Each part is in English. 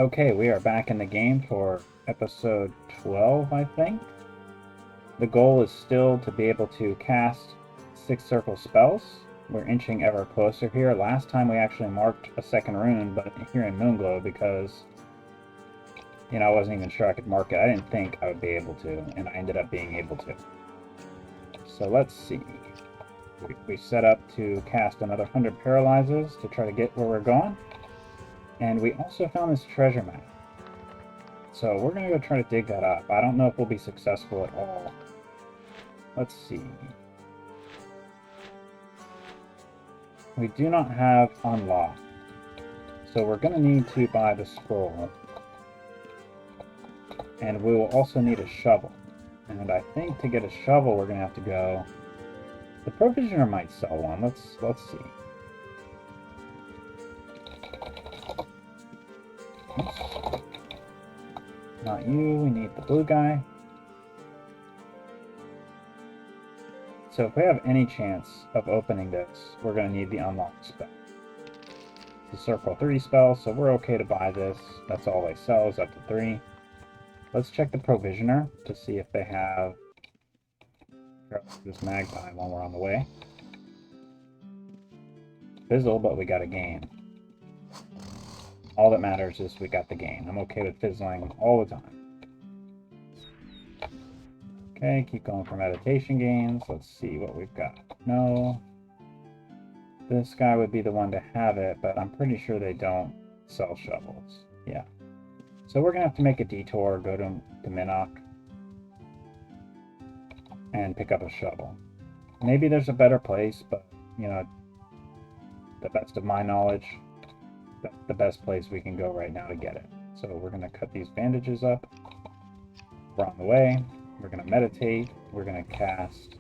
Okay, we are back in the game for episode 12, I think. The goal is still to be able to cast 6 circle spells. We're inching ever closer here. Last time we actually marked a second rune, but here in Moonglow, because, I wasn't even sure I could mark it. I didn't think I would be able to, and I ended up being able to. So let's see. We set up to cast another 100 paralyzes to try to get where we're going. And we also found this treasure map. So we're going to go try to dig that up. I don't know if we'll be successful at all. Let's see. We do not have unlock. So we're going to need to buy the scroll. And we will also need a shovel. And I think to get a shovel we're going to have to go... The provisioner might sell one. Let's see. Oops. Not you, we need the blue guy. So if we have any chance of opening this, we're going to need the unlock spell. It's a circle 3 spell, so we're okay to buy this. That's all they sell, is up to 3. Let's check the provisioner to see if they have this magpie while we're on the way. Fizzle, but we got a game. All that matters is we got the game. I'm okay with fizzling all the time. Okay, keep going for meditation games. Let's see what we've got. No. This guy would be the one to have it, but I'm pretty sure they don't sell shovels. Yeah. So we're going to have to make a detour, go to Minnock, and pick up a shovel. Maybe there's a better place, but, the best of my knowledge, that's the best place we can go right now to get it. So we're going to cut these bandages up. We're on the way. We're going to meditate. We're going to cast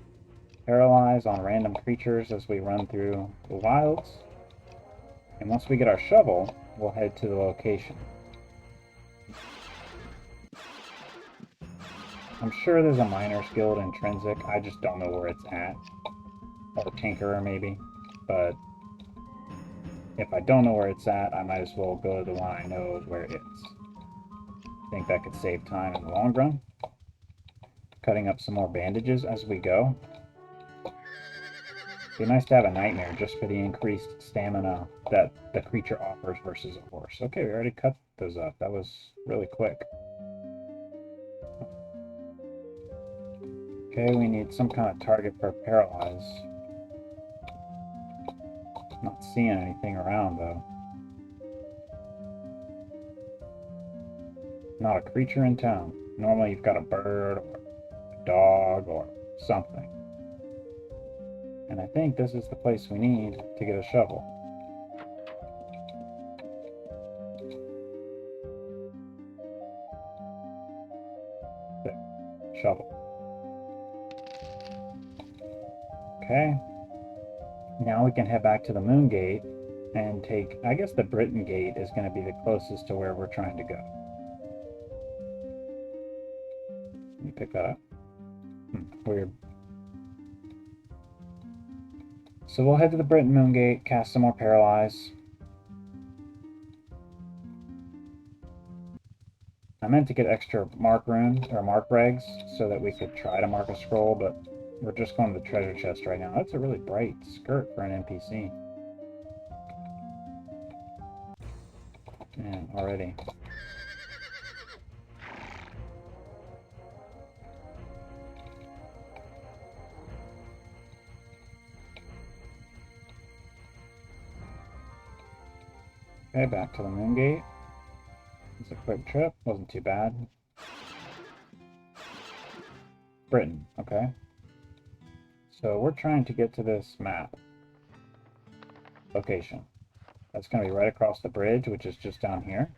Paralyze on random creatures as we run through the wilds. And once we get our shovel, we'll head to the location. I'm sure there's a Miner's Guild intrinsic. I just don't know where it's at. Or Tinkerer, maybe. But if I don't know where it's at, I might as well go to the one I know where it is. I think that could save time in the long run. Cutting up some more bandages as we go. It'd be nice to have a nightmare just for the increased stamina that the creature offers versus a horse. Okay, we already cut those up. That was really quick. Okay, we need some kind of target for Paralyze. Not seeing anything around, though. Not a creature in town. Normally you've got a bird, or a dog, or something. And I think this is the place we need to get a shovel. There. Shovel. Okay. Now we can head back to the Moon Gate and take, I guess the Britain Gate is going to be the closest to where we're trying to go. Let me pick that up. Weird. So we'll head to the Britain Moon Gate, cast some more Paralyze. I meant to get extra mark runes, or mark regs, so that we could try to mark a scroll, but we're just going to the treasure chest right now. That's a really bright skirt for an NPC. Man, already. Okay, back to the Moon Gate. It's a quick trip, wasn't too bad. Britain, okay. So we're trying to get to this map location. That's going to be right across the bridge, which is just down here.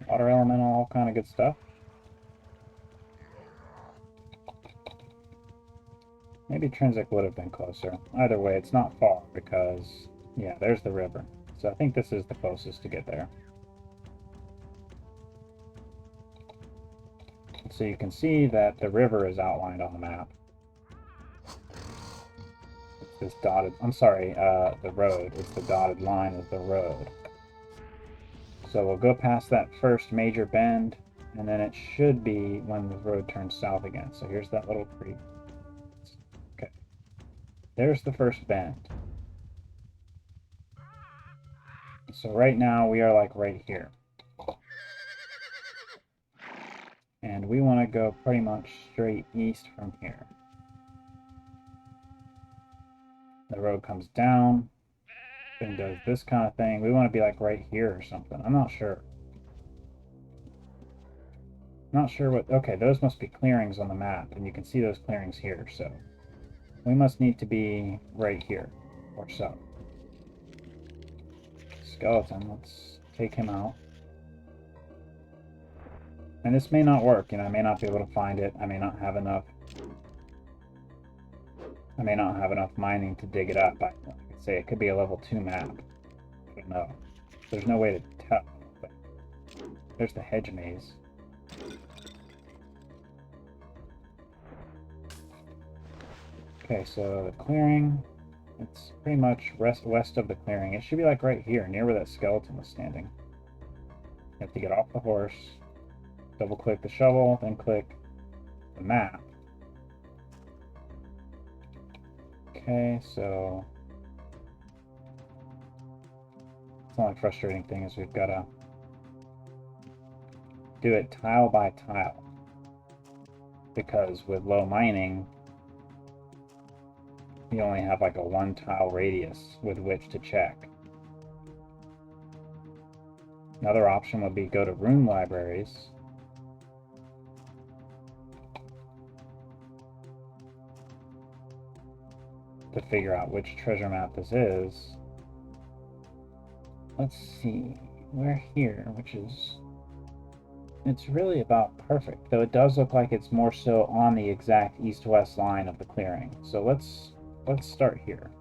Water elemental, all kind of good stuff. Maybe Trinsic would have been closer. Either way, it's not far because, yeah, there's the river. So I think this is the closest to get there. So you can see that the river is outlined on the map. It's this dotted, I'm sorry, the road. It's the dotted line of the road. So we'll go past that first major bend, and then it should be when the road turns south again. So here's that little creek. Okay. There's the first bend. So right now we are like right here. And we want to go pretty much straight east from here. The road comes down and does this kind of thing. We want to be like right here or something. I'm not sure. Not sure what... Okay, those must be clearings on the map, and you can see those clearings here, so... We must need to be right here, or so. Skeleton, let's take him out. And this may not work, you know, I may not be able to find it. I may not have enough... I may not have enough mining to dig it up. Like I say, it could be a level 2 map. I don't know. There's no way to tell. But there's the hedge maze. Okay, so the clearing, it's pretty much west of the clearing. It should be like right here, near where that skeleton was standing. You have to get off the horse, double click the shovel, then click the map. Okay, so the only frustrating thing is we've got to do it tile by tile, because with low mining you only have like a 1 tile radius with which to check. Another option would be go to rune libraries to figure out which treasure map this is. Let's see, we're here, which is... It's really about perfect, though it does look like it's more so on the exact east-west line of the clearing. So let's start here.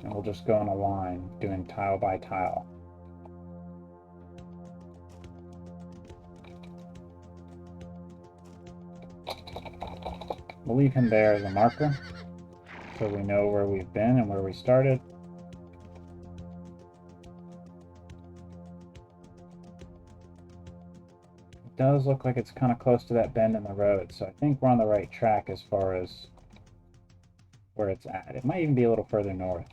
And we'll just go in a line, doing tile by tile. We'll leave him there as a marker, so we know where we've been and where we started. It does look like it's kind of close to that bend in the road, so I think we're on the right track as far as where it's at. It might even be a little further north.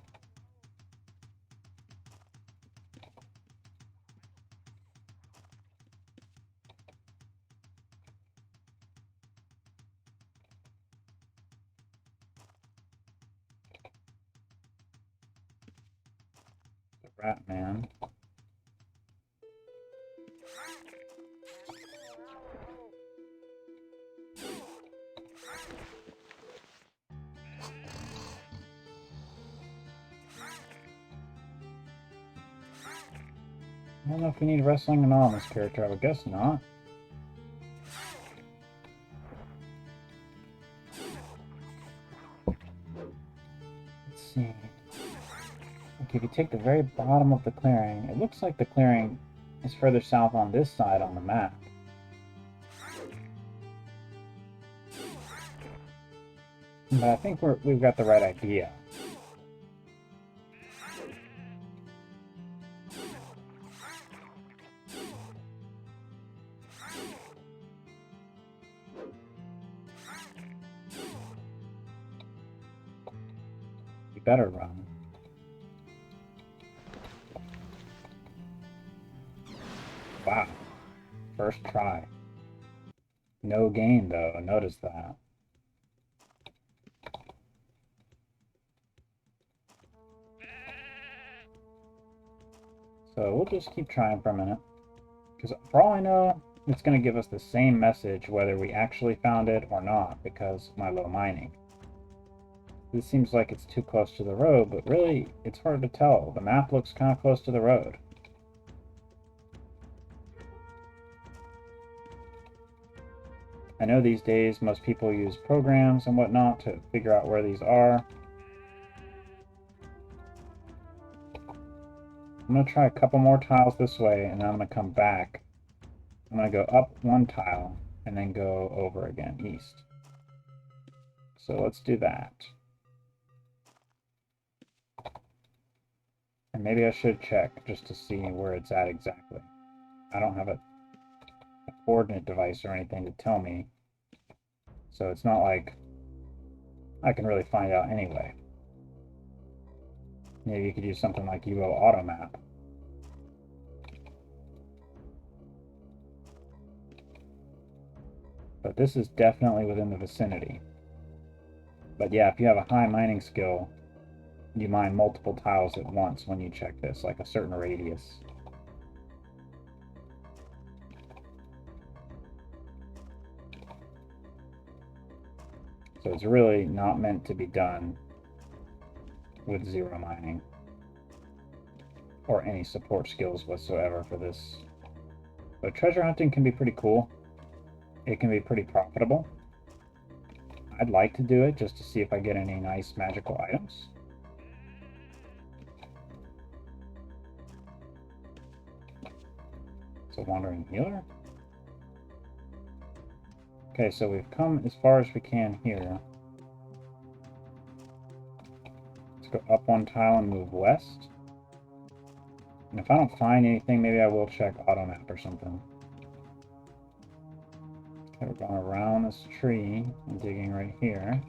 The rat man. I don't know if we need wrestling or not on this character. I would guess not. Let's see. Okay, if you take the very bottom of the clearing, it looks like the clearing is further south on this side on the map. But I think we've got the right idea. We better run. Wow. First try. No gain though, notice that. So we'll just keep trying for a minute. Because for all I know, it's going to give us the same message whether we actually found it or not because of my low mining. This seems like it's too close to the road, but really, it's hard to tell. The map looks kind of close to the road. I know these days most people use programs and whatnot to figure out where these are. I'm going to try a couple more tiles this way, and then I'm going to come back. I'm going to go up 1 tile, and then go over again, east. So let's do that. And maybe I should check just to see where it's at exactly. I don't have a coordinate device or anything to tell me, so it's not like I can really find out anyway. Maybe you could use something like UO Automap. But this is definitely within the vicinity. But yeah, if you have a high mining skill, you mine multiple tiles at once when you check this, like a certain radius. So it's really not meant to be done with zero mining or any support skills whatsoever for this. But treasure hunting can be pretty cool. It can be pretty profitable. I'd like to do it just to see if I get any nice magical items. So wandering healer. Okay, so we've come as far as we can here. Let's go up one tile and move west. And if I don't find anything, maybe I will check Automap or something. Okay, we're going around this tree and digging right here.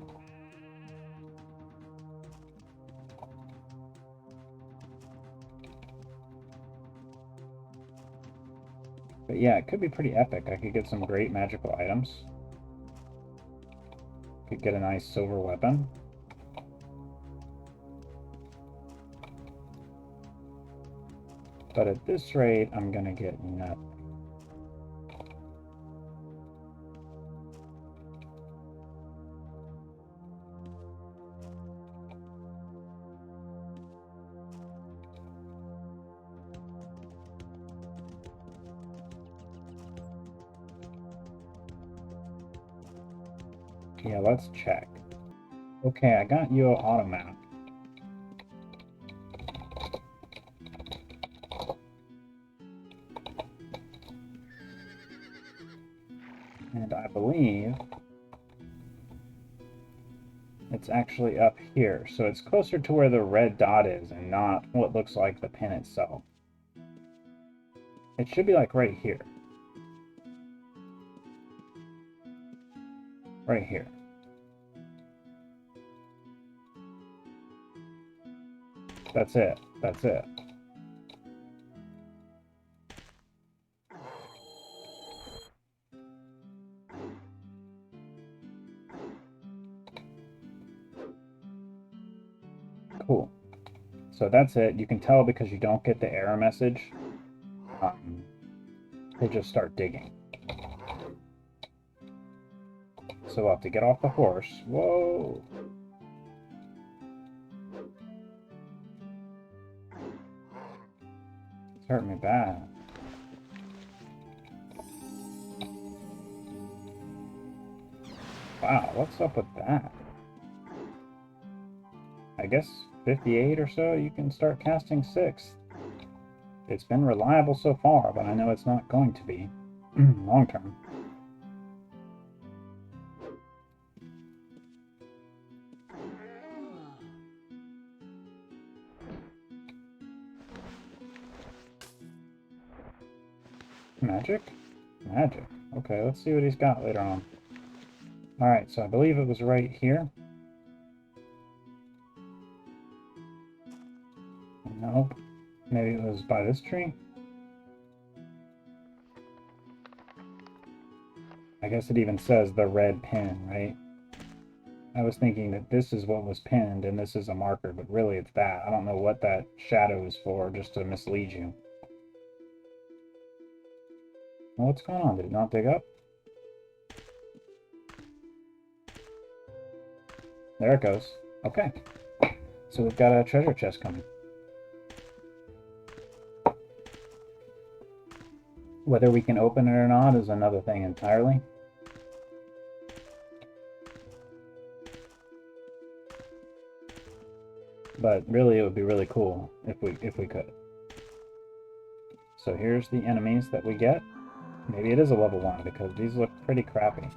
But yeah, it could be pretty epic. I could get some great magical items. Could get a nice silver weapon. But at this rate, I'm gonna get nothing. Yeah, let's check. Okay, I got UO Automap. And I believe it's actually up here. So it's closer to where the red dot is and not what looks like the pin itself. It should be like right here. Right here. That's it. That's it. Cool. So that's it. You can tell because you don't get the error message. They just start digging. So we'll have to get off the horse. Whoa! It's hurting me bad. Wow, what's up with that? I guess 58 or so, you can start casting 6th. It's been reliable so far, but I know it's not going to be long term. Magic? Magic. Okay, let's see what he's got later on. Alright, so I believe it was right here. Nope. Maybe it was by this tree? I guess it even says the red pin, right? I was thinking that this is what was pinned and this is a marker, but really it's that. I don't know what that shadow is for, just to mislead you. Well, what's going on? Did it not dig up? There it goes. Okay. So we've got a treasure chest coming. Whether we can open it or not is another thing entirely. But really, it would be really cool if we could. So here's the enemies that we get. Maybe it is a level 1 because these look pretty crappy.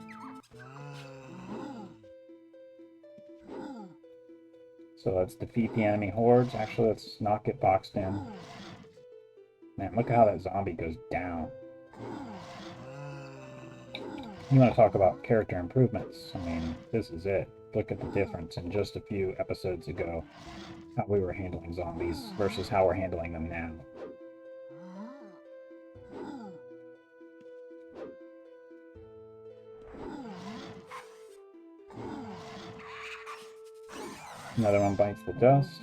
So let's defeat the enemy hordes. Actually, let's not get boxed in. Man, look at how that zombie goes down. You want to talk about character improvements. I mean, this is it. Look at the difference in just a few episodes ago. How we were handling zombies versus how we're handling them now. Another one bites the dust.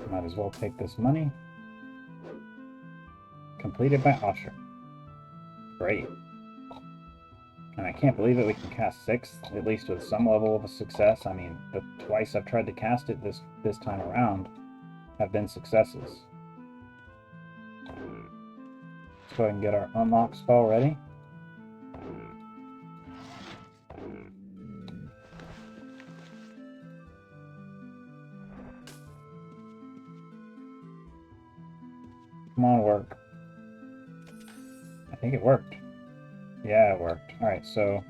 Might as well take this money. Completed by Usher. Great. And I can't believe it, we can cast 6, at least with some level of success. I mean, the twice I've tried to cast it this time around have been successes. Let's go ahead and get our unlock spell ready. Come on, work. I think it worked. Yeah, it worked. Alright, so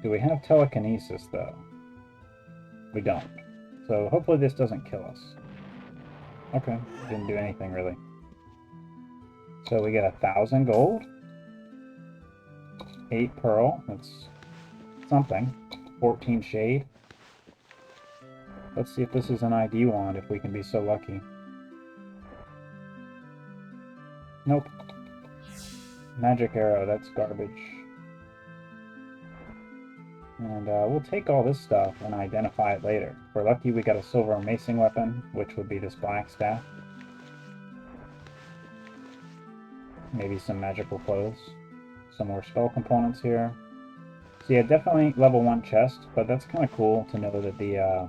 do we have telekinesis, though? We don't. So hopefully this doesn't kill us. Okay, didn't do anything, really. So we get 1,000 gold. 8 pearl, that's something. 14 shade. Let's see if this is an ID wand, if we can be so lucky. Nope. Magic arrow, that's garbage. And we'll take all this stuff and identify it later. If we're lucky, we got a silver macing weapon, which would be this black staff. Maybe some magical clothes. Some more spell components here. So yeah, definitely level 1 chest, but that's kind of cool to know that the,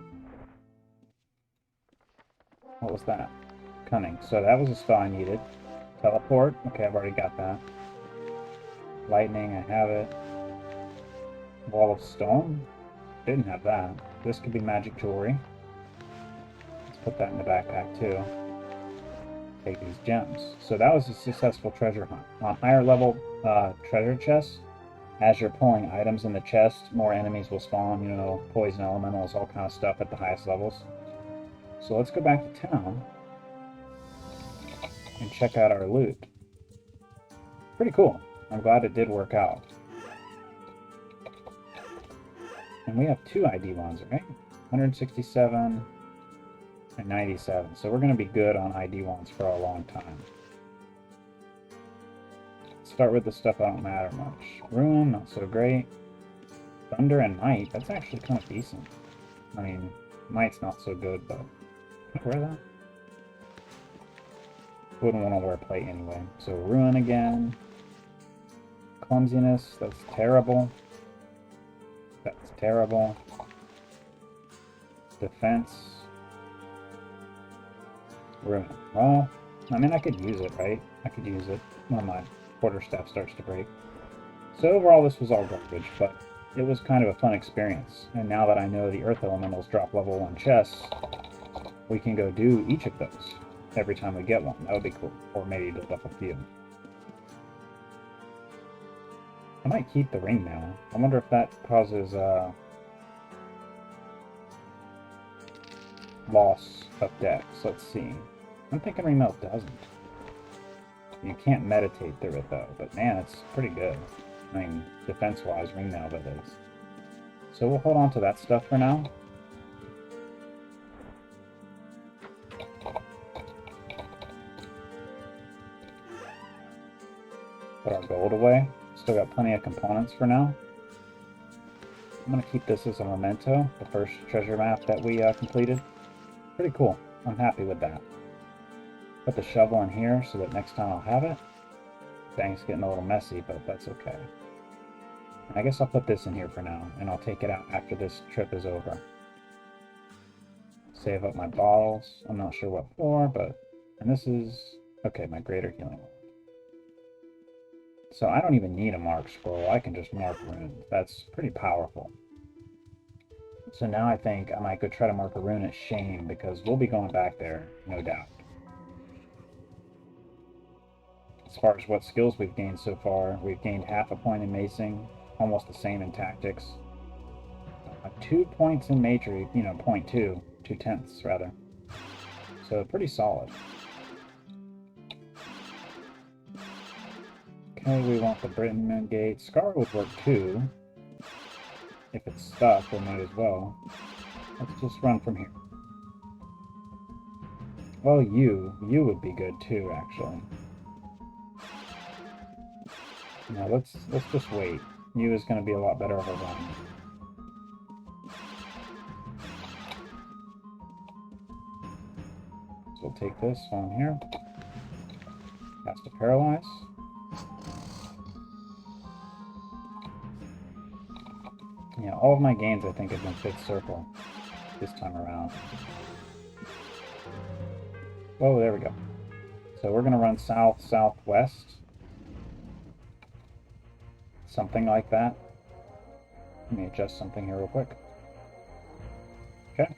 what was that? Cunning. So that was a spell I needed. Teleport. Okay, I've already got that. Lightning, I have it. Wall of Stone. Didn't have that. This could be magic jewelry. Let's put that in the backpack too. Take these gems. So that was a successful treasure hunt. On higher level treasure chests, as you're pulling items in the chest, more enemies will spawn, you know, poison elementals, all kind of stuff at the highest levels. So let's go back to town and check out our loot. Pretty cool. I'm glad it did work out. And we have 2 ID wands, right? 167 and 97. So we're going to be good on ID wands for a long time. Start with the stuff that don't matter much. Ruin, not so great. Thunder and Might, that's actually kind of decent. I mean, Might's not so good, but can I wear that? Wouldn't want to wear plate anyway. So Ruin again. Clumsiness, that's terrible. That's terrible. Defense. Ruin. Well, I mean, I could use it, right? I could use it when my quarterstaff starts to break. So overall, this was all garbage, but it was kind of a fun experience. And now that I know the Earth Elementals drop level 1 chests, we can go do each of those every time we get one. That would be cool. Or maybe build up a few. I might keep the ring now. I wonder if that causes loss of dex. Let's see. I'm thinking ringmail doesn't. You can't meditate through it though, but man, it's pretty good. I mean, defense-wise, ringmail that is. So we'll hold on to that stuff for now. Put our gold away. Still got plenty of components for now. I'm going to keep this as a memento, the first treasure map that we completed. Pretty cool. I'm happy with that. Put the shovel in here so that next time I'll have it. Things getting a little messy, but that's okay. And I guess I'll put this in here for now, and I'll take it out after this trip is over. Save up my bottles. I'm not sure what for, but... And this is... Okay, my greater healing. So I don't even need a mark scroll. I can just mark runes. That's pretty powerful. So now I think I might go try to mark a rune at Shame, because we'll be going back there, no doubt. As far as what skills we've gained so far, we've gained half a point in macing, almost the same in tactics. 2 points in magery, you know, 0.2, 2/10 rather. So pretty solid. Okay, we want the Britain Gate. Scar would work too. If it's stuck, we might as well. Let's just run from here. Well, you would be good too, actually. Now let's just wait. You is going to be a lot better of a run. So we'll take this while I'm here. Cast to paralyze. Yeah, all of my games I think have been 5th circle this time around. Oh, there we go. So we're going to run south, southwest. Something like that. Let me adjust something here real quick. Okay.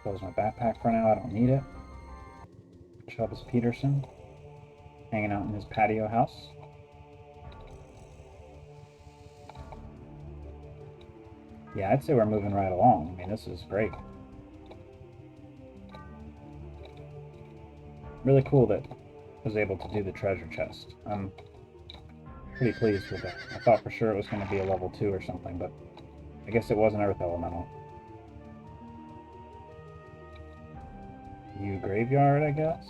Close my backpack for now, I don't need it. Chubbs Peterson, hanging out in his patio house. Yeah, I'd say we're moving right along. I mean, this is great. Really cool that I was able to do the treasure chest. I'm pretty pleased with that. I thought for sure it was going to be a level 2 or something, but I guess it was an earth elemental. You graveyard, I guess?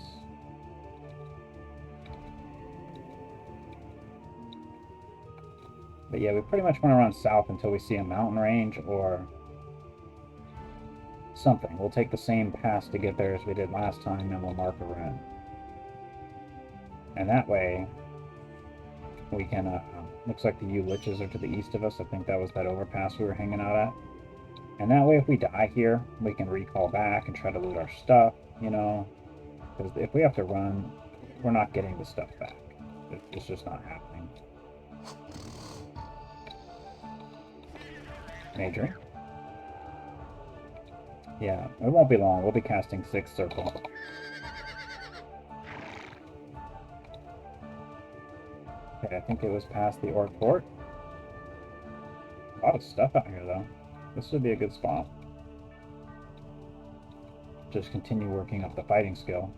But yeah, we pretty much want to run south until we see a mountain range or something. We'll take the same pass to get there as we did last time, and we'll mark a rune. And that way, we can, looks like the U Liches are to the east of us. I think that was that overpass we were hanging out at. And that way, if we die here, we can recall back and try to loot our stuff, you know. Because if we have to run, we're not getting the stuff back. It's just not happening. Magery. Yeah, it won't be long. We'll be casting 6th circle. Okay, I think it was past the Orc Fort. A lot of stuff out here, though. This would be a good spot. Just continue working up the fighting skill.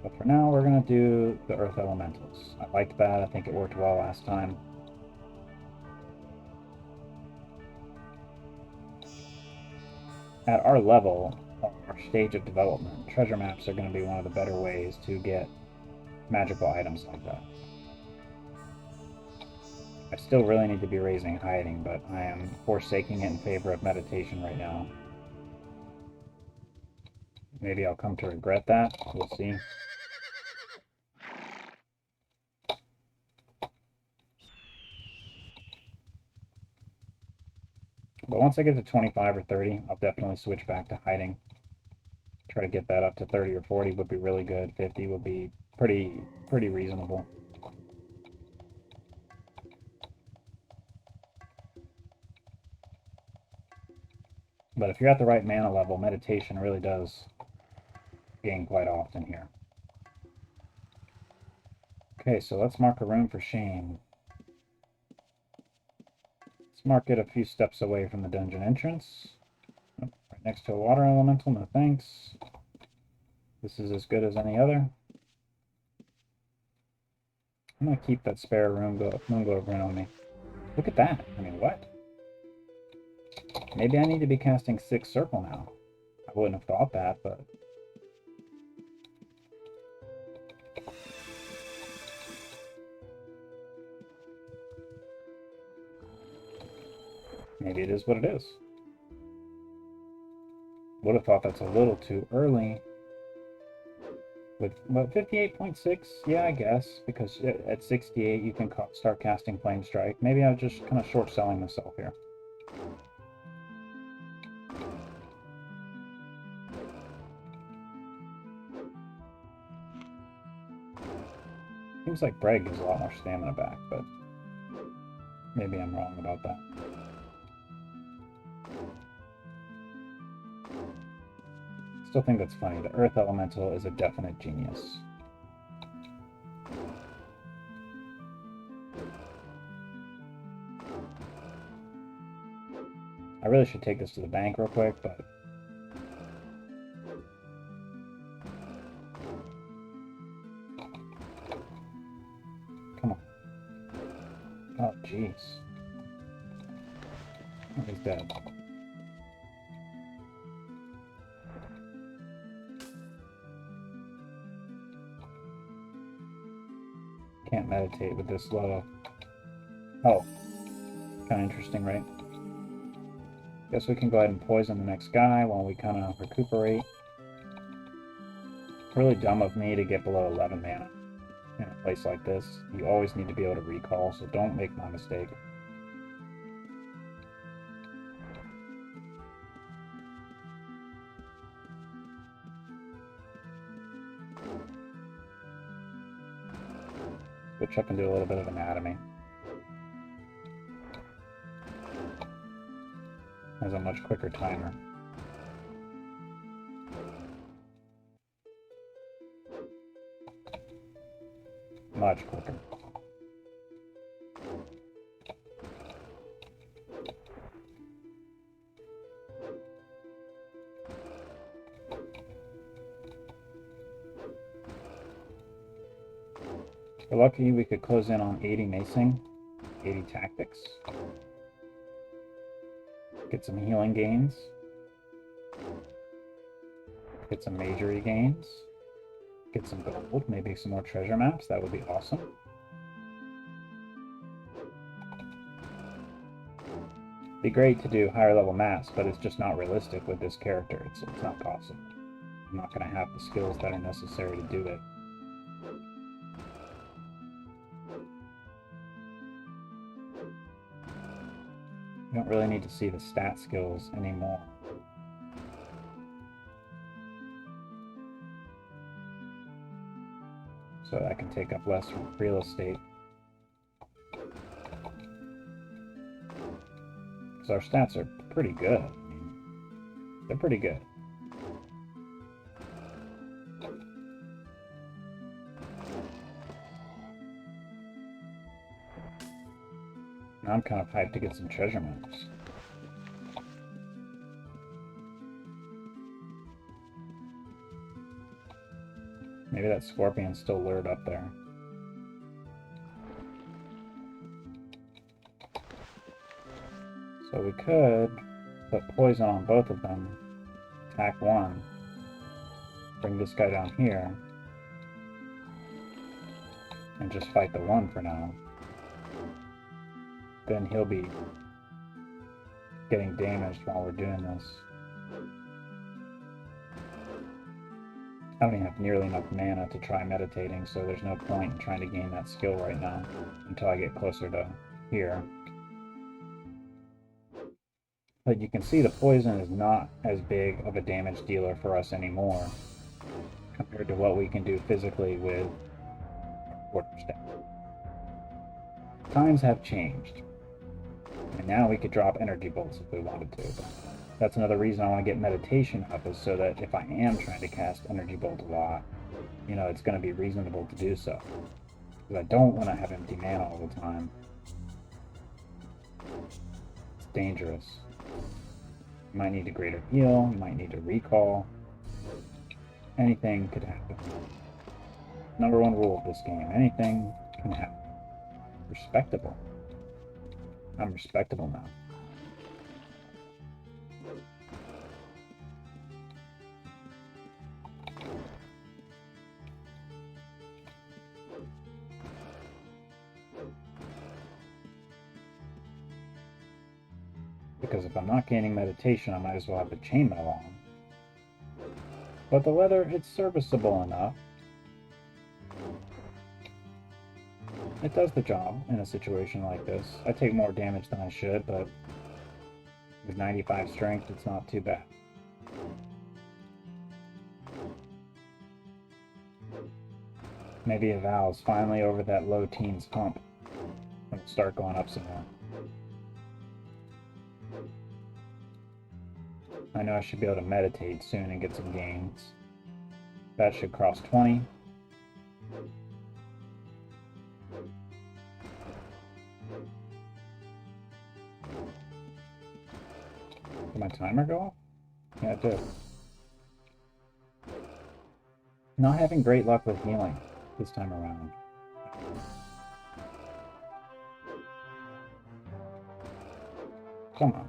But for now, we're going to do the Earth Elementals. I liked that. I think it worked well last time. At our level, our stage of development, treasure maps are going to be one of the better ways to get magical items like that. I still really need to be raising hiding, but I am forsaking it in favor of meditation right now. Maybe I'll come to regret that. We'll see. But once I get to 25 or 30, I'll definitely switch back to hiding. Try to get that up to 30 or 40 would be really good. 50 would be pretty reasonable. But if you're at the right mana level, meditation really does gain quite often here. Okay, so let's mark a rune for shame. Let's mark it a few steps away from the dungeon entrance. Oh, right next to a water elemental, no thanks. This is as good as any other. I'm going to keep that spare Moonglow rune on me. Look at that. I mean, what? Maybe I need to be casting 6th circle now. I wouldn't have thought that, but... maybe it is what it is. Would have thought that's a little too early. With, what, 58.6? Yeah, I guess. Because at 68 you can start casting Flame Strike. Maybe I'm just kind of short-selling myself here. Seems like Breg gives a lot more stamina back, but maybe I'm wrong about that. Still think that's funny. The Earth Elemental is a definite genius. I really should take this to the bank real quick, but come on. Oh, jeez. Oh, he's dead. Can't meditate with this low. Oh, kind of interesting, right? Guess we can go ahead and poison the next guy while we kind of recuperate. Really dumb of me to get below 11 mana in a place like this. You always need to be able to recall, so don't make my mistake. Switch up and do a little bit of anatomy. Has a much quicker timer. Much quicker. If we're lucky, we could close in on 80 macing, 80 tactics. Get some healing gains. Get some magery gains. Get some gold, maybe some more treasure maps. That would be awesome. Be great to do higher level maps, but it's just not realistic with this character. It's not possible. I'm not going to have the skills that are necessary to do it. You don't really need to see the stat skills anymore. So I can take up less real estate. Because our stats are pretty good. I mean, they're pretty good. Now I'm kind of hyped to get some treasure maps. Maybe that scorpion's still lured up there. So we could put poison on both of them, attack one, bring this guy down here, and just fight the one for now. Then he'll be getting damaged while we're doing this. I don't even have nearly enough mana to try meditating, so there's no point in trying to gain that skill right now until I get closer to here. But you can see the poison is not as big of a damage dealer for us anymore compared to what we can do physically with quarterstaff. Times have changed. And now we could drop energy bolts if we wanted to. But that's another reason I want to get meditation up, is so that if I am trying to cast energy bolt a lot, you know, it's going to be reasonable to do so. Because I don't want to have empty mana all the time. It's dangerous. You might need a greater heal, you might need to recall. Anything could happen. Number one rule of this game, anything can happen. Respectable. I'm respectable now. Because if I'm not gaining meditation, I might as well have the chainmail on. But the leather, it's serviceable enough. It does the job in a situation like this. I take more damage than I should, but with 95 strength, it's not too bad. Maybe a Val's finally over that low teens hump and we'll start going up some more. I know I should be able to meditate soon and get some gains. That should cross 20. Did my timer go off? Yeah, it did. Not having great luck with healing this time around. Come on.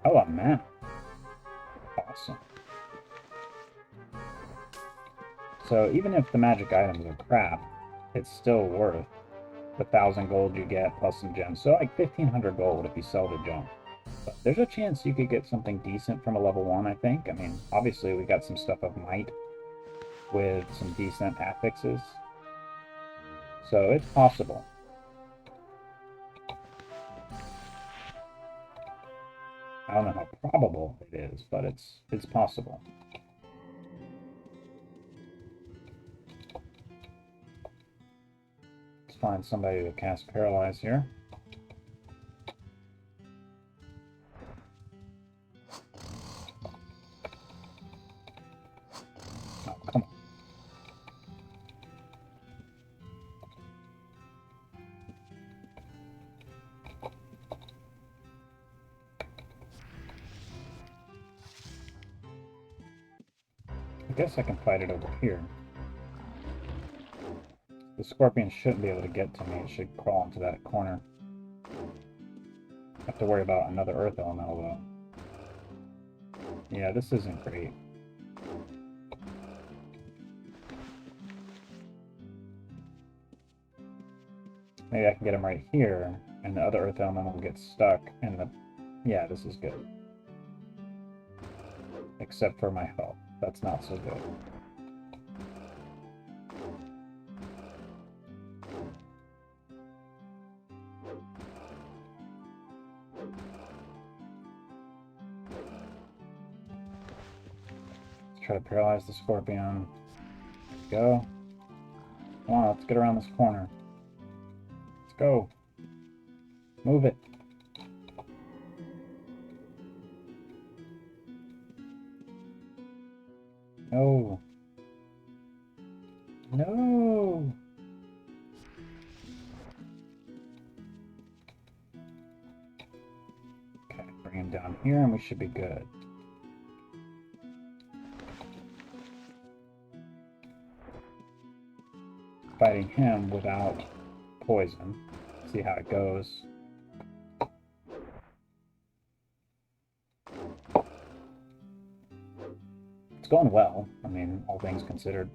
Oh, a map. Awesome. So even if the magic items are crap, it's still worth the 1,000 gold you get plus some gems. So like 1,500 gold if you sell the gem. But there's a chance you could get something decent from a level 1, I think. I mean, obviously we got some stuff of might with some decent affixes. So it's possible. I don't know how probable it is, but it's possible. Let's find somebody to cast Paralyze here. Oh, come on. I guess I can fight it over here. The scorpion shouldn't be able to get to me. It should crawl into that corner. Have to worry about another earth elemental, though. Yeah, this isn't great. Maybe I can get him right here, and the other earth elemental will get stuck, and the... Yeah, this is good. Except for my health. That's not so good. Let's try to paralyze the scorpion. Go. Come on, let's get around this corner. Let's go. Move it. No. No. Okay, bring him down here and we should be good. Fighting him without poison. See how it goes. It's going well, I mean, all things considered.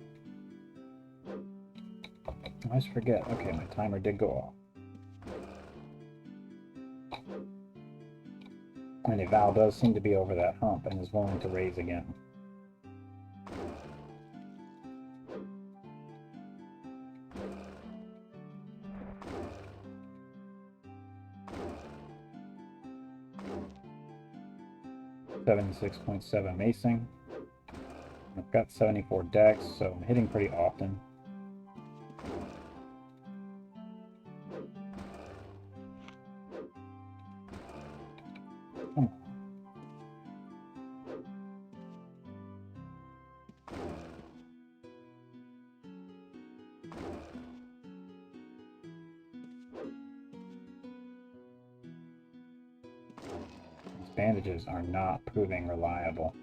I always forget. Okay, my timer did go off. And Eval does seem to be over that hump and is willing to raise again. $76.7 macing. I've got 74 dex, so I'm hitting pretty often. Come on. These bandages are not proving reliable.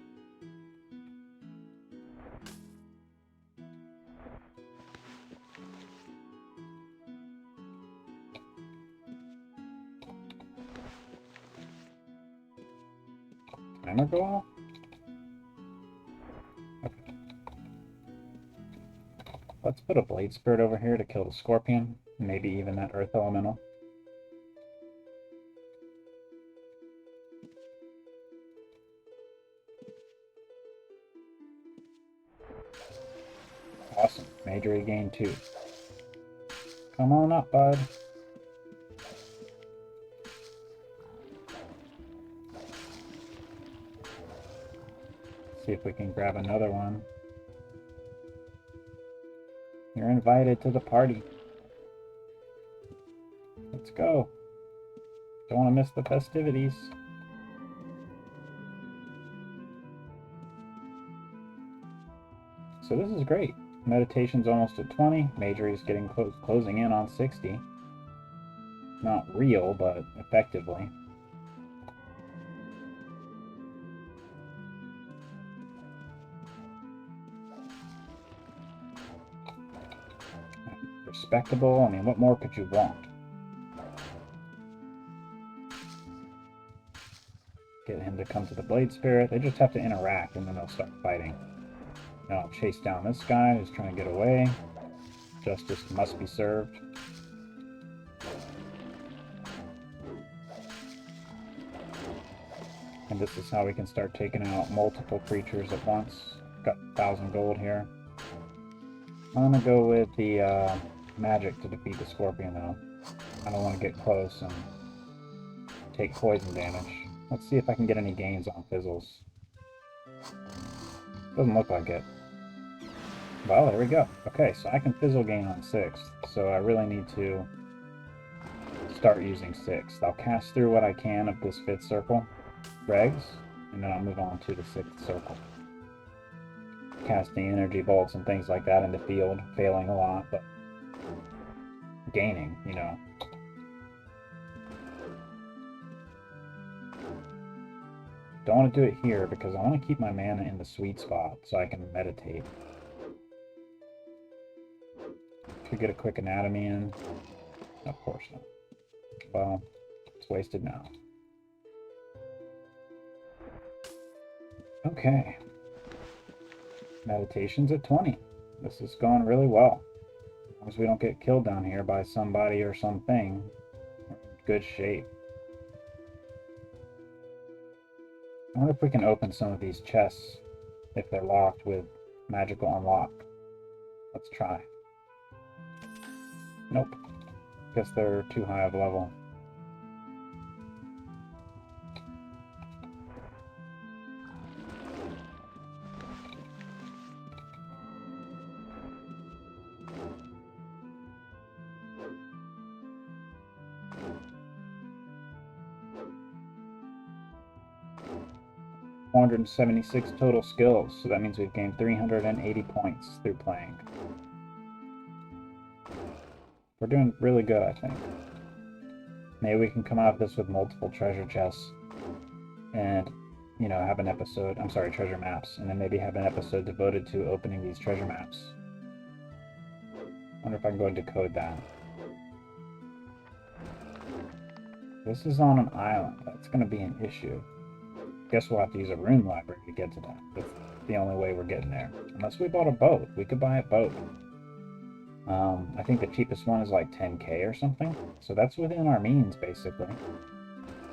Timer go off? Okay. Let's put a blade spirit over here to kill the scorpion, maybe even that earth elemental. Awesome. Magery gain 2. Come on up, bud. See if we can grab another one. You're invited to the party. Let's go. Don't want to miss the festivities. So this is great. Meditation's almost at 20. Magery's getting closing in on 60. Not real, but effectively. Respectable. I mean, what more could you want? Get him to come to the Blade Spirit. They just have to interact, and then they'll start fighting. Now I'll chase down this guy who's trying to get away. Justice must be served. And this is how we can start taking out multiple creatures at once. Got 1,000 gold here. I'm gonna go with the magic to defeat the scorpion though. I don't want to get close and take poison damage. Let's see if I can get any gains on fizzles. Doesn't look like it. Well, there we go. Okay, so I can fizzle gain on 6th, so I really need to start using 6th. I'll cast through what I can of this 5th circle, regs, and then I'll move on to the 6th circle. Casting energy bolts and things like that in the field, failing a lot, but gaining, you know. Don't want to do it here because I want to keep my mana in the sweet spot so I can meditate. Could get a quick anatomy in. Of course not. Well, it's wasted now. Okay. Meditation's at 20. This is going really well. As long as we don't get killed down here by somebody or something, we're in good shape. I wonder if we can open some of these chests if they're locked with magical unlock. Let's try. Nope. Guess they're too high of level. $476 total skills, so that means we've gained 380 points through playing. We're doing really good, I think. Maybe we can come out of this with multiple treasure chests and, you know, have an episode, treasure maps, and then maybe have an episode devoted to opening these treasure maps. I wonder if I can go and decode that. This is on an island. That's going to be an issue. Guess we'll have to use a rune library to get to that. That's the only way we're getting there. Unless we bought a boat. We could buy a boat. I think the cheapest one is like 10k or something. So that's within our means, basically.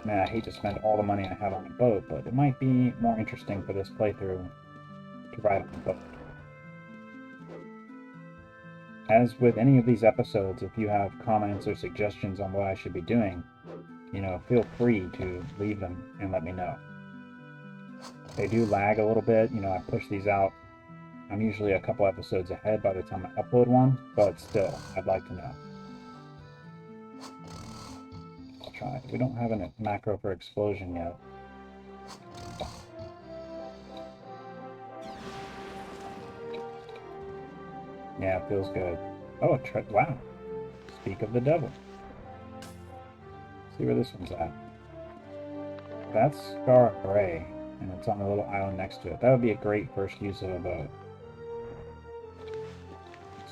Man, I hate to spend all the money I have on a boat, but it might be more interesting for this playthrough to ride on a boat. As with any of these episodes, if you have comments or suggestions on what I should be doing, you know, feel free to leave them and let me know. They do lag a little bit, you know, I push these out. I'm usually a couple episodes ahead by the time I upload one, but still, I'd like to know. I'll try. We don't have a macro for explosion yet. Yeah, it feels good. Oh, wow. Speak of the devil. Let's see where this one's at. That's Scar Gray, and it's on a little island next to it. That would be a great first use of a boat.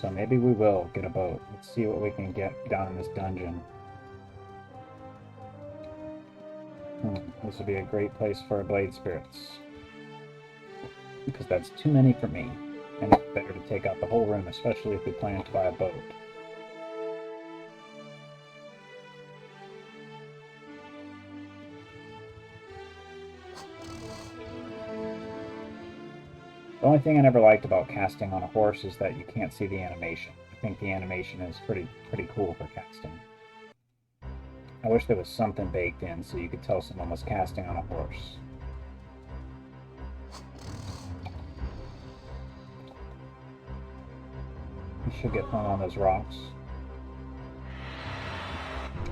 So maybe we will get a boat. Let's see what we can get down in this dungeon. This would be a great place for blade spirits. Because that's too many for me. And it's better to take out the whole room, especially if we plan to buy a boat. The only thing I never liked about casting on a horse is that you can't see the animation. I think the animation is pretty cool for casting. I wish there was something baked in so you could tell someone was casting on a horse. You should get thrown on those rocks.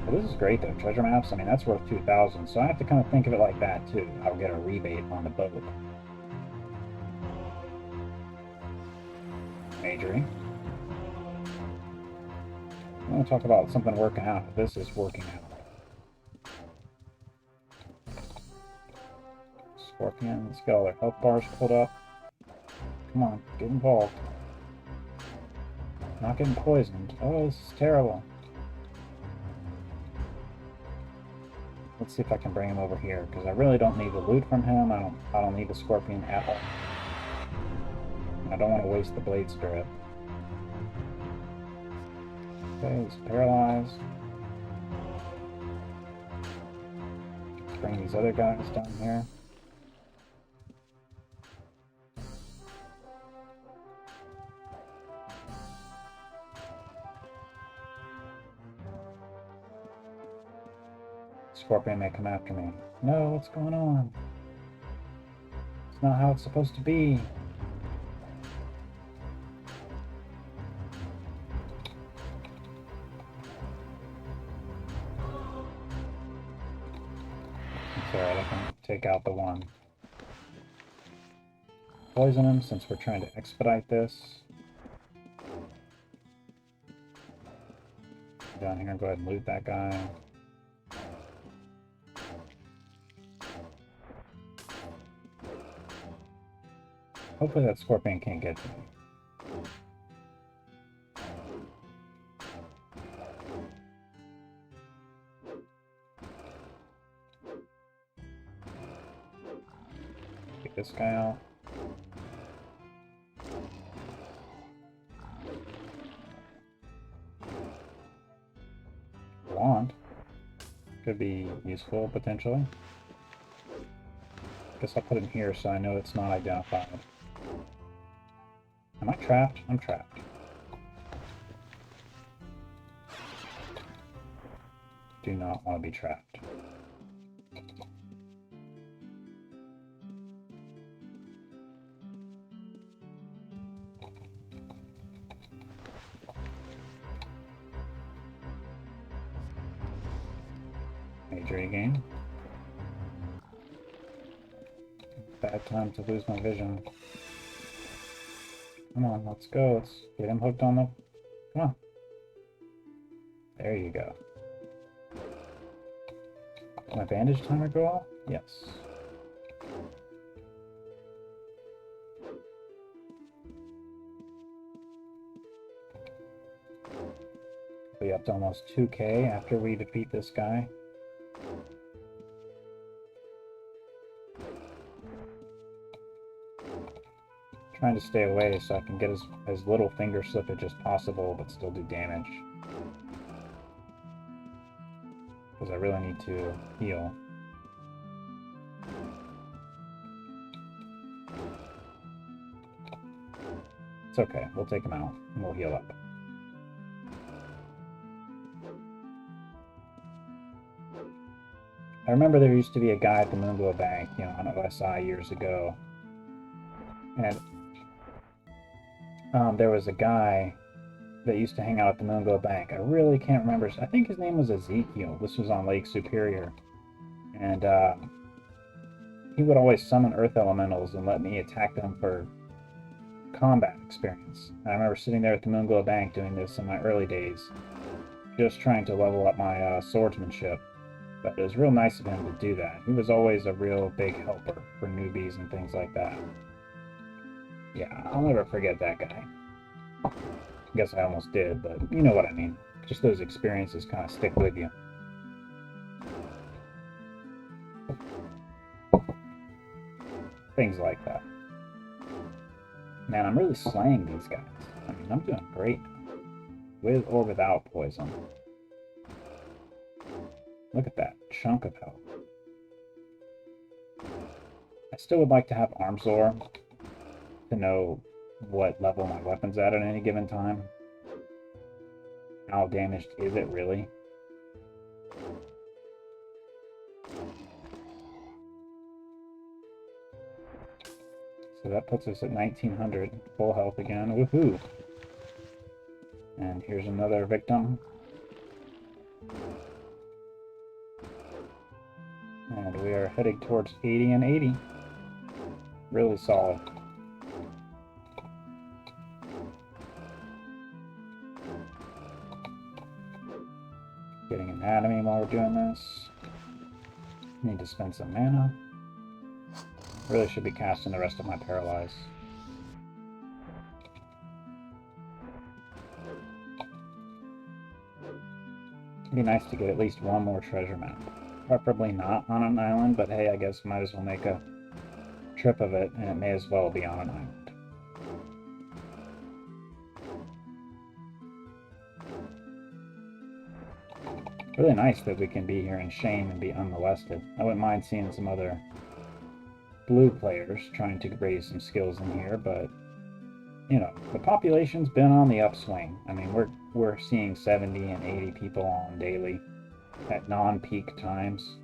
Well, this is great though. Treasure maps, I mean, that's worth 2,000, so I have to kind of think of it like that too. I'll get a rebate on the boat. Magery. I want to talk about something working out. This is working out. Scorpion, let's get all their health bars pulled up. Come on, get involved. Not getting poisoned. Oh, this is terrible. Let's see if I can bring him over here, because I really don't need the loot from him. I don't need the scorpion at all. I don't want to waste the blade spirit. Okay, he's paralyzed. Let's bring these other guys down here. Scorpion may come after me. No, what's going on? It's not how it's supposed to be. It's alright, I can take out the one. Poison him since we're trying to expedite this. Down here, go ahead and loot that guy. Hopefully that scorpion can't get to me. Get this guy out. Wand. Could be useful, potentially. Guess I'll put it in here so I know it's not identified. Am I trapped? I'm trapped. Do not want to be trapped. Magery again. Bad time to lose my vision. Come on, let's go. Let's get him hooked on the... Come on. There you go. Did my bandage timer go off? Yes. Be up to almost 2k after we defeat this guy. Trying to stay away so I can get as little finger slippage as possible, but still do damage. Because I really need to heal. It's okay, we'll take him out and we'll heal up. I remember there used to be a guy at the Moonglow Bank, you know, on UOSA years ago. And there was a guy that used to hang out at the Moonglow Bank. I really can't remember. I think his name was Ezekiel. This was on Lake Superior. And he would always summon earth elementals and let me attack them for combat experience. And I remember sitting there at the Moonglow Bank doing this in my early days, just trying to level up my swordsmanship. But it was real nice of him to do that. He was always a real big helper for newbies and things like that. Yeah, I'll never forget that guy. I guess I almost did, but you know what I mean. Just those experiences kind of stick with you. Things like that. Man, I'm really slaying these guys. I mean, I'm doing great now. With or without poison. Look at that chunk of health. I still would like to have arms lore to know what level my weapon's at any given time. How damaged is it really? So that puts us at 1900, full health again. Woohoo! And here's another victim. And we are heading towards 80 and 80. Really solid. Getting anatomy while we're doing this. Need to spend some mana. Really should be casting the rest of my paralyze. It'd be nice to get at least one more treasure map. Preferably not on an island, but hey, I guess might as well make a trip of it, and it may as well be on an island. Really nice that we can be here in Shame and be unmolested. I wouldn't mind seeing some other blue players trying to raise some skills in here, but you know, the population's been on the upswing. I mean, we're seeing 70 and 80 people on daily at non-peak times.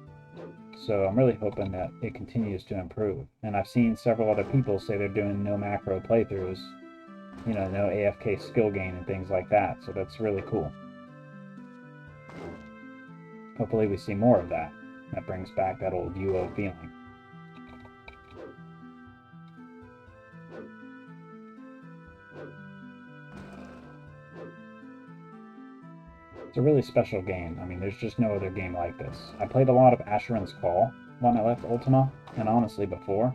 So I'm really hoping that it continues to improve. And I've seen several other people say they're doing no macro playthroughs, you know, no AFK skill gain and things like that. So that's really cool. Hopefully we see more of that. That brings back that old UO feeling. It's a really special game. I mean, there's just no other game like this. I played a lot of Asheron's Call when I left Ultima, and honestly before.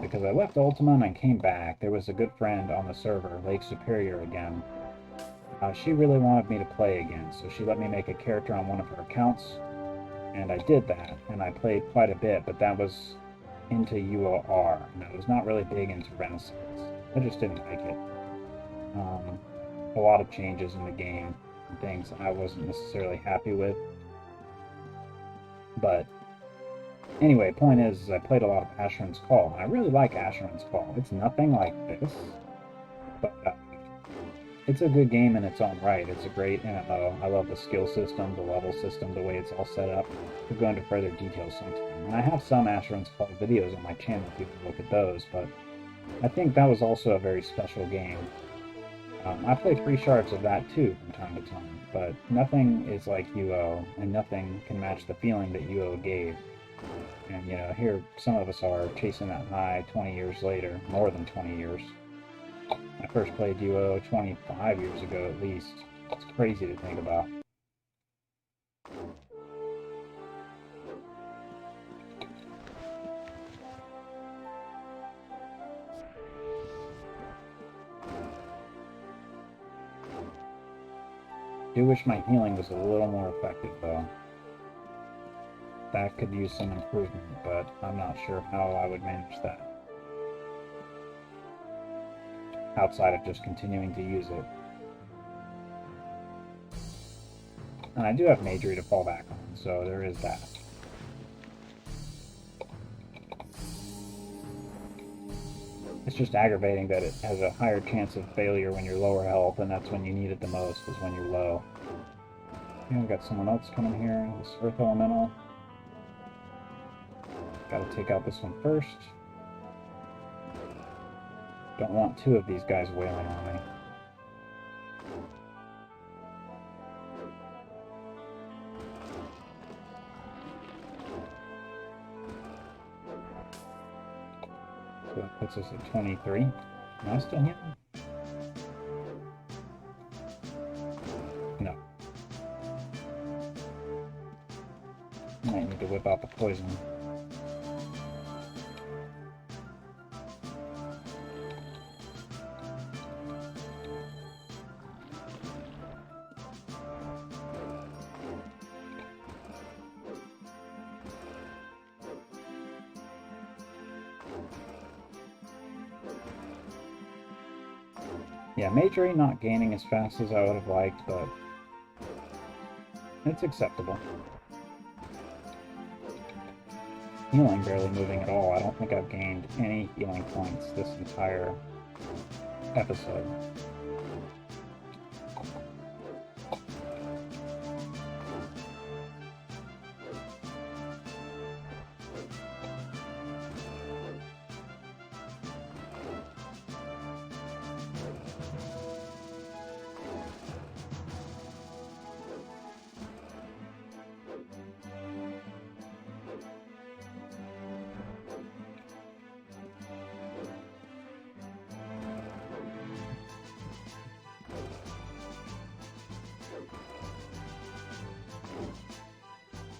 Because I left Ultima and I came back, there was a good friend on the server, Lake Superior again. She really wanted me to play again, so she let me make a character on one of her accounts, and I did that, and I played quite a bit, but that was into UOR, and I was not really big into Renaissance. I just didn't like it. A lot of changes in the game, and things I wasn't necessarily happy with. But anyway, point is I played a lot of Asheron's Call, and I really like Asheron's Call. It's nothing like this, but it's a good game in its own right. It's a great MMO. I love the skill system, the level system, the way it's all set up. We'll go into further details sometime. And I have some Asheron's Call videos on my channel if you can look at those, but I think that was also a very special game. I played free shards of that too from time to time, but nothing is like UO, and nothing can match the feeling that UO gave. And you know, here some of us are chasing that high 20 years later, more than 20 years. I first played UO 25 years ago at least. It's crazy to think about. I do wish my healing was a little more effective though. That could use some improvement, but I'm not sure how I would manage that. Outside of just continuing to use it. And I do have magery to fall back on, so there is that. It's just aggravating that it has a higher chance of failure when you're lower health, and that's when you need it the most, is when you're low. Okay, we've got someone else coming here, this Earth Elemental. Gotta take out this one first. Don't want two of these guys wailing on me. So that puts us at 23. Am I still here? No. Might need to whip out the poison. Yeah, magery not gaining as fast as I would have liked, but it's acceptable. Healing barely moving at all. I don't think I've gained any healing points this entire episode.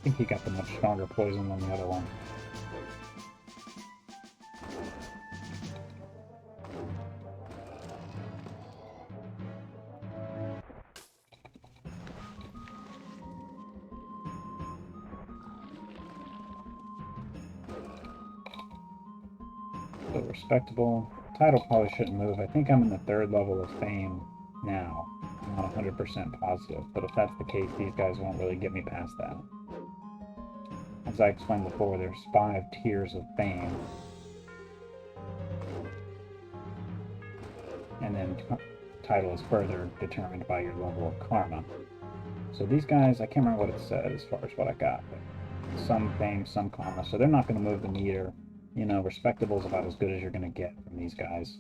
think he got the much stronger poison than the other one. But respectable. Title probably shouldn't move. I think I'm in the 3rd level of fame now. I'm not 100% positive, but if that's the case, these guys won't really get me past that. As I explained before, there's 5 tiers of fame. And then title is further determined by your level of karma. So these guys, I can't remember what it said as far as what I got, but some fame, some karma, so they're not going to move the meter. You know, respectable is about as good as you're going to get from these guys.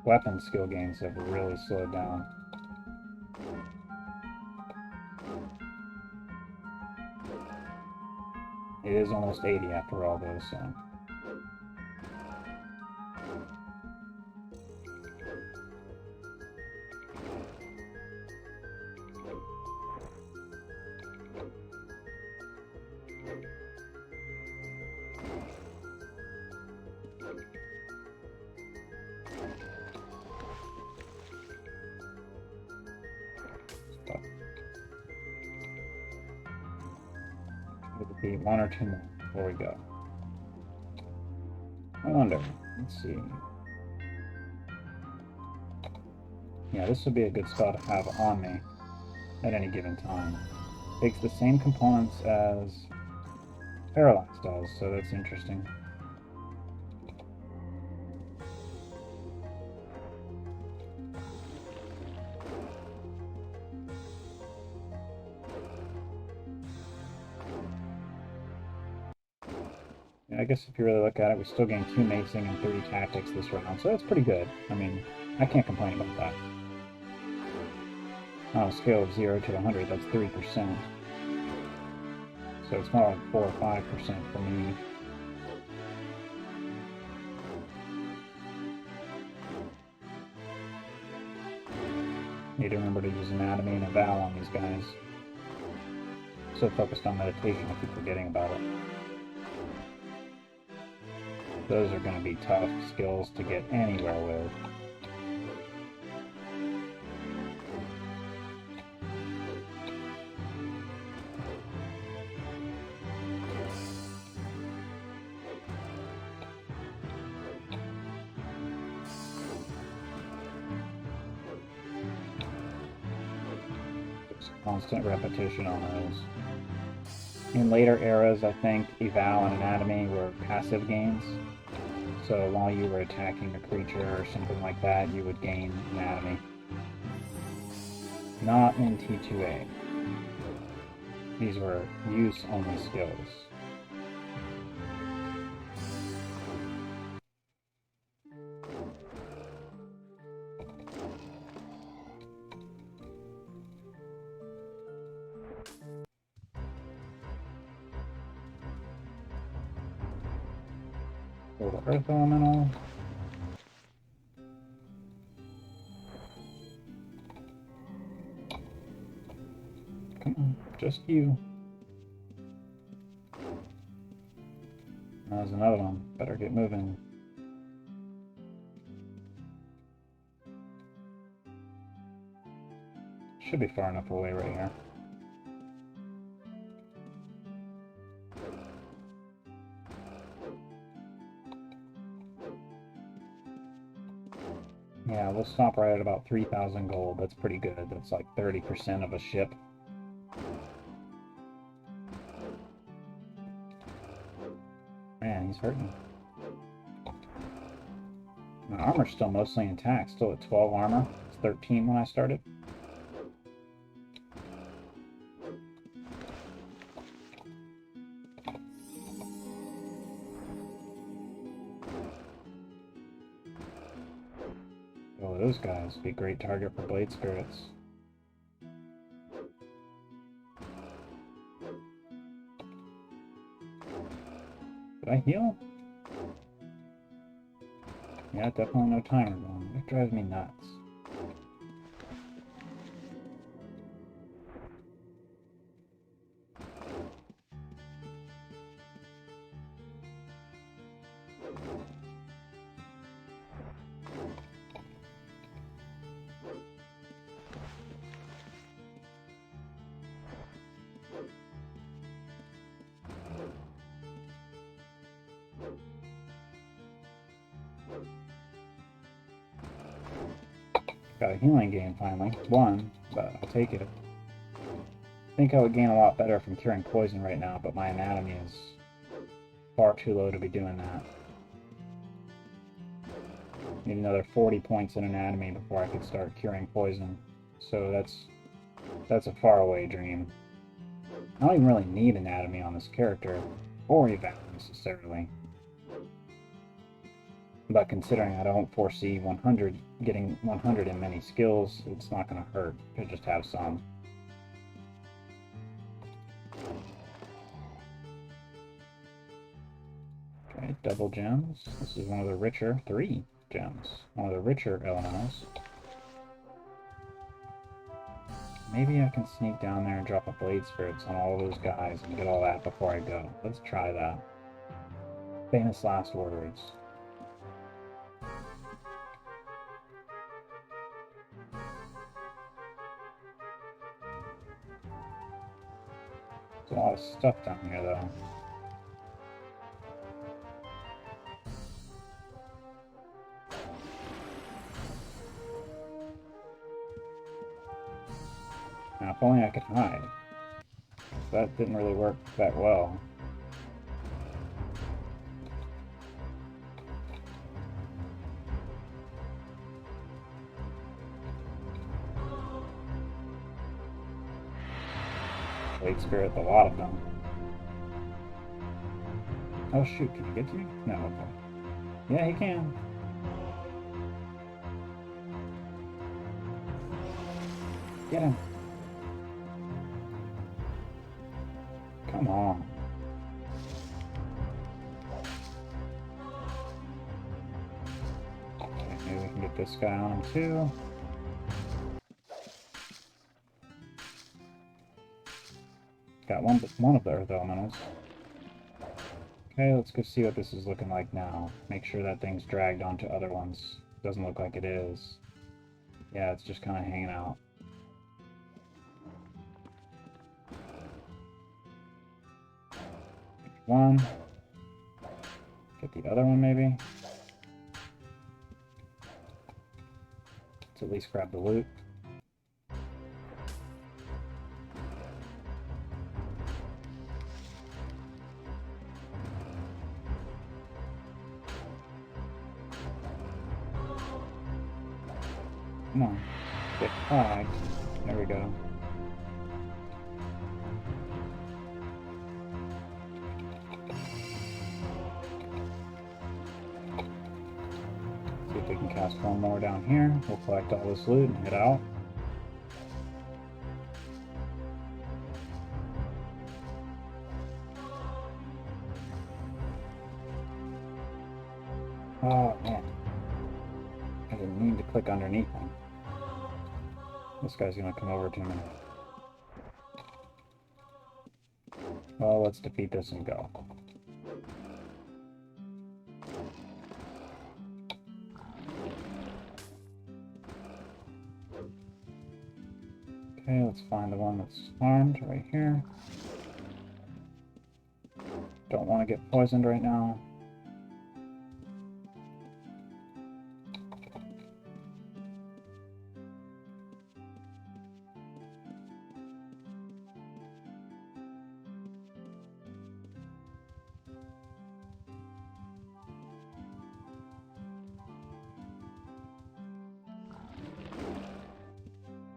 Weapon skill gains have really slowed down. It is almost 80 after all, though, so... It would be 1 or 2 more before we go. I wonder. Let's see. Yeah, this would be a good spell to have on me at any given time. Takes the same components as Parallax does, so that's interesting. I guess if you really look at it, we still gain 2 macing and 3 tactics this round, so that's pretty good. I mean, I can't complain about that. On a scale of 0 to 100, that's 3%. So it's more like 4 or 5% for me. Need to remember to use anatomy and eval on these guys. So focused on meditation, I keep forgetting about it. Those are going to be tough skills to get anywhere with. Just constant repetition on those. In later eras, I think eval and anatomy were passive gains. So while you were attacking a creature or something like that, you would gain anatomy. Not in T2A. These were use-only skills. For the Earth Elemental. Come on, just you. There's another one. Better get moving. Should be far enough away right here. Yeah, we'll stop right at about 3,000 gold. That's pretty good. That's like 30% of a ship. Man, he's hurting. My armor's still mostly intact. Still at 12 armor. It's 13 when I started. Oh, those guys would be a great target for blade spirits. Did I heal? Yeah, definitely no timer going. It drives me nuts. Got a healing gain finally. One, but I'll take it. I think I would gain a lot better from curing poison right now, but my anatomy is far too low to be doing that. Need another 40 points in anatomy before I could start curing poison. So that's a faraway dream. I don't even really need anatomy on this character, or evac necessarily. But considering I don't foresee 100 getting 100 in many skills, it's not going to hurt to just have some. Okay, double gems. This is one of the richer, 3 gems. One of the richer elementals. Maybe I can sneak down there and drop a Blade Spirits on all those guys and get all that before I go. Let's try that. Famous last words. There's a lot of stuff down here, though. Now, if only I could hide. That didn't really work that well. Blade Spirit, a lot of them. Oh shoot, can he get to me? No, okay. Yeah, he can. Get him. Come on. Okay, maybe we can get this guy on him too. Got one of the Earth Elementals. Okay, let's go see what this is looking like now. Make sure that thing's dragged onto other ones. Doesn't look like it is. Yeah, it's just kind of hanging out. One. Get the other one, maybe. Let's at least grab the loot. Come on. Get flagged. There we go. See if we can cast one more down here. We'll collect all this loot and head out. Oh man. I didn't mean to click underneath him. This guy's gonna come over to me. Well, let's defeat this and go. Okay, let's find the one that's armed right here. Don't want to get poisoned right now.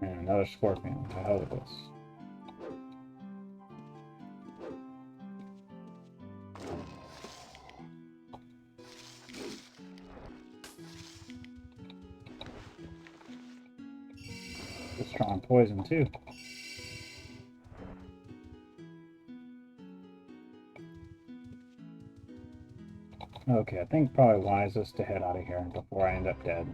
And another scorpion. To hell with this. It's strong poison too. Okay, I think probably wisest to head out of here before I end up dead.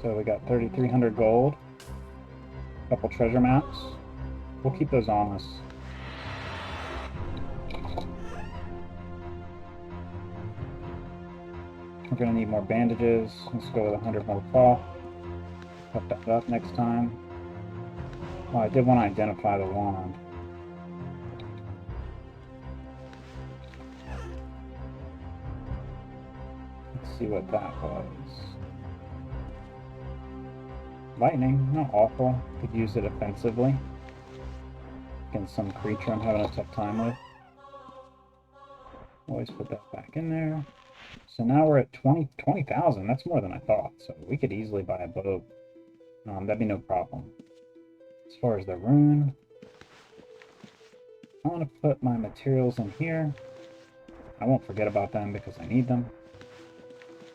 So we got 3,300 gold, a couple treasure maps. We'll keep those on us. We're gonna need more bandages. Let's go with 100 more cloth. Cut that up next time. Oh, I did want to identify the wand. Let's see what that was. Lightning, not awful. Could use it offensively against some creature I'm having a tough time with. Always put that back in there. So now we're at 20,000. That's more than I thought. So we could easily buy a boat. That'd be no problem. As far as the rune, I want to put my materials in here. I won't forget about them because I need them.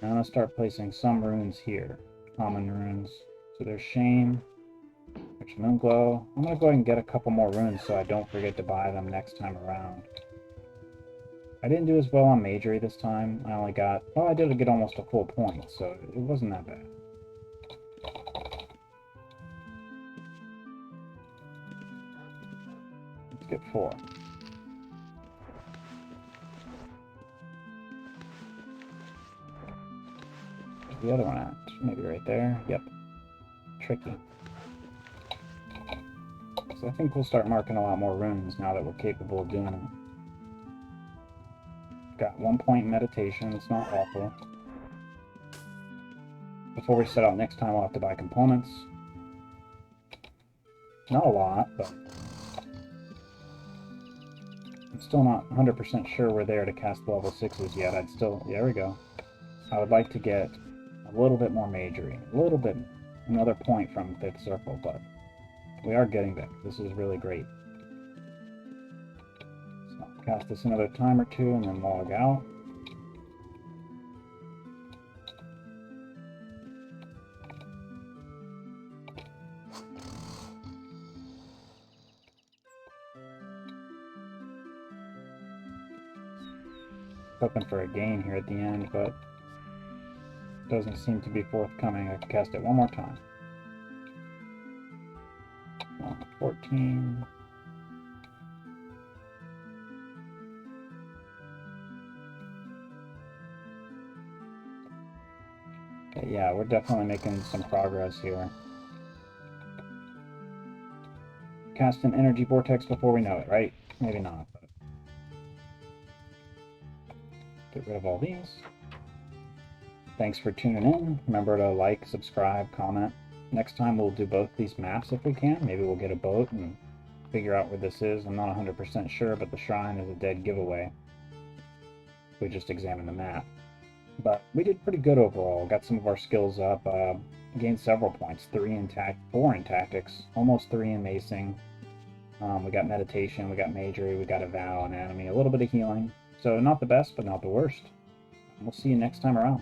And I'm going to start placing some runes here. Common runes. So there's Shame, there's Moonglow. I'm going to go ahead and get a couple more runes so I don't forget to buy them next time around. I didn't do as well on magery this time. I only got, well, I did get almost a full point, so it wasn't that bad. Let's get 4. Where's the other one at? Maybe right there. Yep. Tricky. So I think we'll start marking a lot more runes now that we're capable of doing it. Got 1 point in meditation, it's not awful. Before we set out next time, we'll have to buy components. Not a lot, but I'm still not 100% sure we're there to cast the level 6s yet. There we go. I would like to get a little bit more magery, a little bit, another point from 5th circle, but we are getting there. This is really great. Cast this another time or two and then log out. Hoping for a gain here at the end, but doesn't seem to be forthcoming. I can cast it one more time. 14. Yeah, we're definitely making some progress here. Cast an energy vortex before we know it, right? Maybe not, but get rid of all these. Thanks for tuning in. Remember to like, subscribe, comment. Next time we'll do both these maps if we can. Maybe we'll get a boat and figure out where this is. I'm not 100% sure, but the shrine is a dead giveaway. We just examined the map. But we did pretty good overall. Got some of our skills up. Gained several points. 4 in tactics. Almost 3 in macing. We got meditation. We got magery. We got a vow, anatomy. A little bit of healing. So not the best, but not the worst. We'll see you next time around.